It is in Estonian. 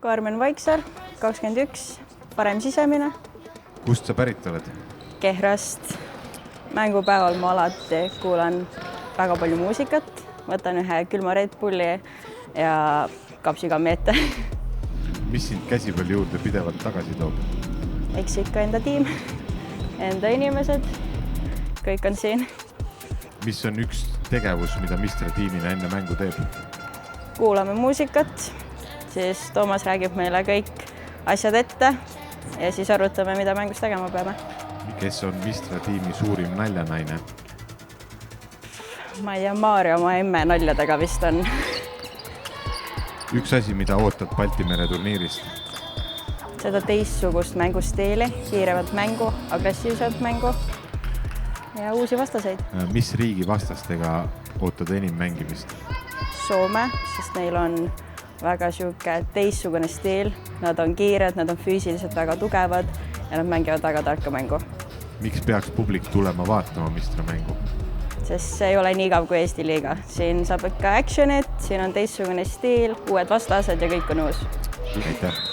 Karmen Vaiksaar, 21, parem sisemine. Kust sa pärit oled? Kehrast. Mängupäeval ma alati kuulan väga palju muusikat, võtan ühe külma Red Bulli ja kapsikammi ette. Mis sind käsipalli juurde pidevalt tagasi toob? Eks ikka enda tiim, enda inimesed, kõik on siin. Mis on üks tegevus, mida Mistra tiimina enne mängu teeb? Kuulame muusikat, siis Toomas räägib meile kõik asjad ette ja siis arutame, mida mängus tegema peame. Kes on Mistra tiimi suurim naljanaine? Ma ei tea, Maarja oma emme naljadega vist on. Üks asi, mida ootad Baltimere turniirist? Seda teistsugust mängustiili, kiiremat mängu, agressiivset mängu ja uusi vastaseid. Mis riigi vastastega ootad enim mängimist? Soome, sest neil on väga teistsugune stiil. Nad on kiired, nad on füüsiliselt väga tugevad ja nad mängivad väga tarka mängu. Miks peaks publik tulema vaatama Mistra mängu? Sest see ei ole nii igav kui Eesti liiga. Siin saab ikka actionit, siin on teistsugune stiil, uued vastased ja kõik on uus. Aitäh!